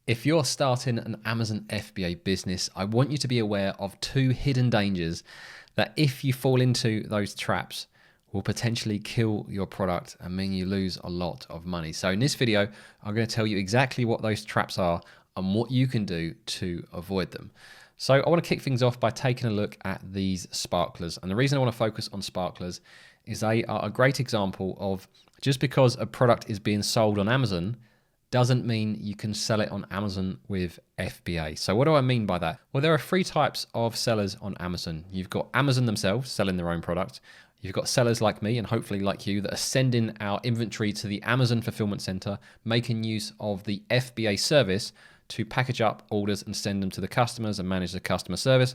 If you're starting an Amazon FBA business, I want you to be aware of two hidden dangers that, if you fall into those traps, will potentially kill your product and mean you lose a lot of money. So in this video, I'm going to tell you exactly what those traps are and what you can do to avoid them. So I want to kick things off by taking a look at these sparklers. And the reason I want to focus on sparklers is they are a great example of, just because a product is being sold on Amazon doesn't mean you can sell it on Amazon with FBA. So what do I mean by that? Well, there are three types of sellers on Amazon. You've got Amazon themselves selling their own product. You've got sellers like me and hopefully like you that are sending our inventory to the Amazon fulfillment center, making use of the FBA service to package up orders and send them to the customers and manage the customer service.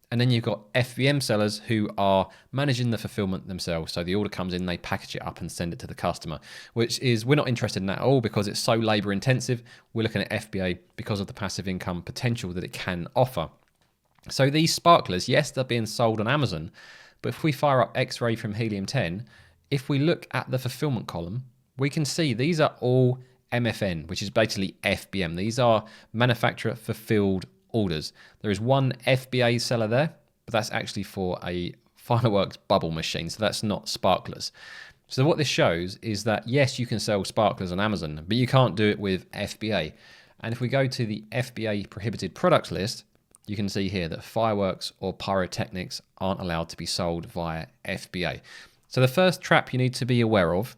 And then you've got FBM sellers who are managing the fulfillment themselves. So the order comes in, they package it up and send it to the customer, which is, we're not interested in that at all because it's so labor intensive. We're looking at FBA because of the passive income potential that it can offer. So these sparklers, yes, they're being sold on Amazon, but if we fire up X-ray from Helium 10, if we look at the fulfillment column, we can see these are all MFN, which is basically FBM. These are manufacturer fulfilled orders. There is one FBA seller there, but that's actually for a fireworks bubble machine, so that's not sparklers. So what this shows is that yes, you can sell sparklers on Amazon, but you can't do it with FBA. And if we go to the FBA prohibited products list, you can see here that fireworks or pyrotechnics aren't allowed to be sold via FBA. So the first trap you need to be aware of,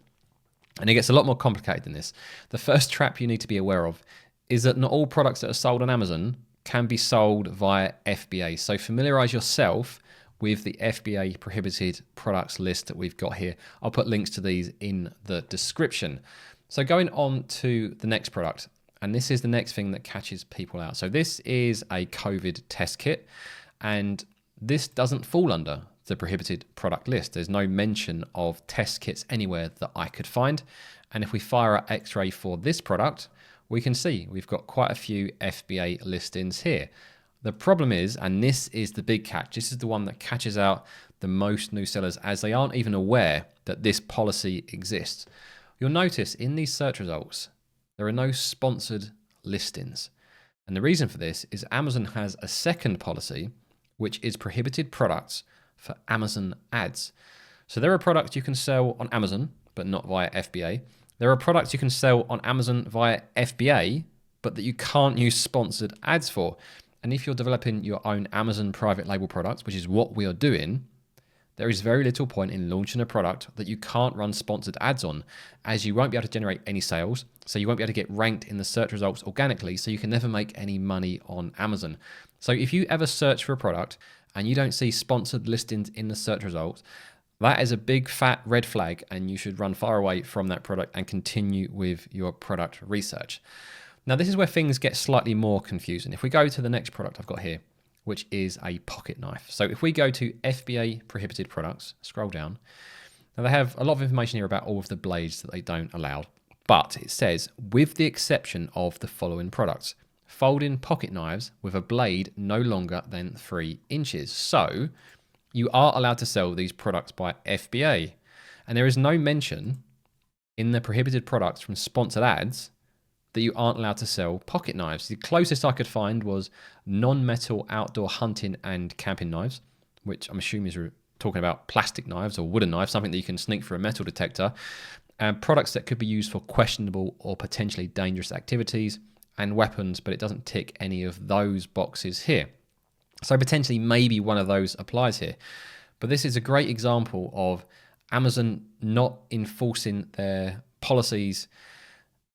and it gets a lot more complicated than this, the first trap you need to be aware of is that not all products that are sold on Amazon can be sold via FBA. So familiarize yourself with the FBA prohibited products list that we've got here. I'll put links to these in the description. So going on to the next product, and this is the next thing that catches people out. So this is a COVID test kit, and this doesn't fall under the prohibited product list. There's no mention of test kits anywhere that I could find. And if we fire our X-ray for this product, we can see we've got quite a few FBA listings here. The problem is, and this is the big catch, this is the one that catches out the most new sellers as they aren't even aware that this policy exists. You'll notice in these search results, there are no sponsored listings. And the reason for this is Amazon has a second policy, which is prohibited products for Amazon ads. So there are products you can sell on Amazon, but not via FBA. There are products you can sell on Amazon via FBA, but that you can't use sponsored ads for. And if you're developing your own Amazon private label products, which is what we are doing, there is very little point in launching a product that you can't run sponsored ads on, as you won't be able to generate any sales. So you won't be able to get ranked in the search results organically. So you can never make any money on Amazon. So if you ever search for a product and you don't see sponsored listings in the search results, that is a big fat red flag, and you should run far away from that product and continue with your product research. Now, this is where things get slightly more confusing. If we go to the next product I've got here, which is a pocket knife. So if we go to FBA prohibited products, scroll down, now they have a lot of information here about all of the blades that they don't allow, but it says, with the exception of the following products: folding pocket knives with a blade no longer than 3 inches. So you are allowed to sell these products by FBA. And there is no mention in the prohibited products from sponsored ads that you aren't allowed to sell pocket knives. The closest I could find was non-metal outdoor hunting and camping knives, which I'm assuming is talking about plastic knives or wooden knives, something that you can sneak through a metal detector, and products that could be used for questionable or potentially dangerous activities, and weapons, but it doesn't tick any of those boxes here. So potentially maybe one of those applies here. But this is a great example of Amazon not enforcing their policies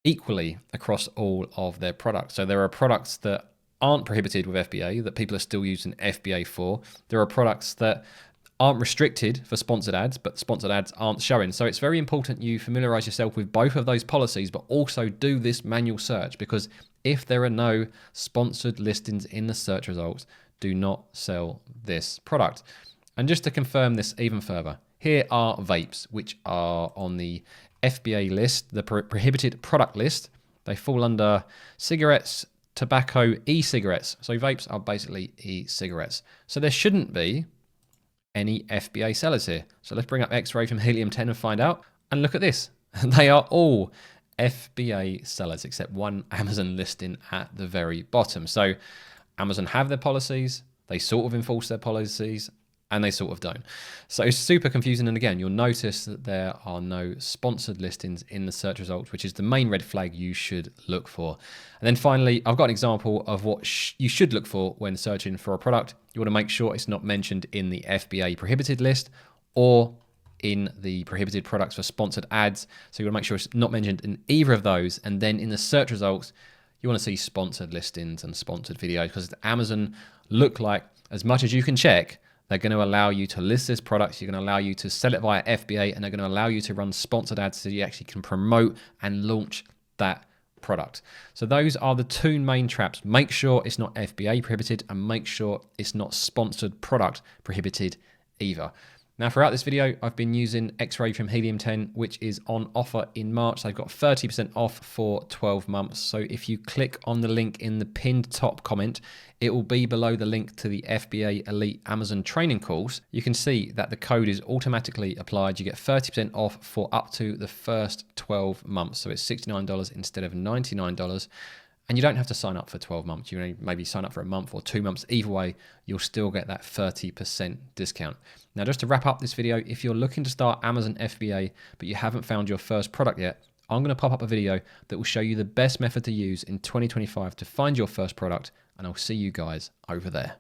equally across all of their products. So there are products that aren't prohibited with FBA that people are still using FBA for. There are products that aren't restricted for sponsored ads, but sponsored ads aren't showing. So it's very important you familiarize yourself with both of those policies, but also do this manual search, because if there are no sponsored listings in the search results, do not sell this product. And just to confirm this even further, here are vapes, which are on the FBA list, the prohibited product list. They fall under cigarettes, tobacco, e-cigarettes. So vapes are basically e-cigarettes. So there shouldn't be any FBA sellers here. So let's bring up X-ray from Helium 10 and find out. And look at this. They are all FBA sellers, except one Amazon listing at the very bottom. So Amazon have their policies, they sort of enforce their policies, and they sort of don't. So it's super confusing. And again, you'll notice that there are no sponsored listings in the search results, which is the main red flag you should look for. And then finally, I've got an example of what you should look for when searching for a product. You want to make sure it's not mentioned in the FBA prohibited list or in the prohibited products for sponsored ads. So you want to make sure it's not mentioned in either of those. And then in the search results, you want to see sponsored listings and sponsored videos, because Amazon look like, as much as you can check, they're going to allow you to list this product, you're going to allow you to sell it via FBA, and they're going to allow you to run sponsored ads so you actually can promote and launch that product. So those are the two main traps. Make sure it's not FBA prohibited, and make sure it's not sponsored product prohibited either. Now, throughout this video, I've been using X-Ray from Helium 10, which is on offer in March. They've got 30% off for 12 months. So if you click on the link in the pinned top comment, it will be below the link to the FBA Elite Amazon training course. You can see that the code is automatically applied. You get 30% off for up to the first 12 months. So it's $69 instead of $99. And you don't have to sign up for 12 months. You maybe sign up for a month or 2 months. Either way, you'll still get that 30% discount. Now, just to wrap up this video, if you're looking to start Amazon FBA, but you haven't found your first product yet, I'm going to pop up a video that will show you the best method to use in 2025 to find your first product, and I'll see you guys over there.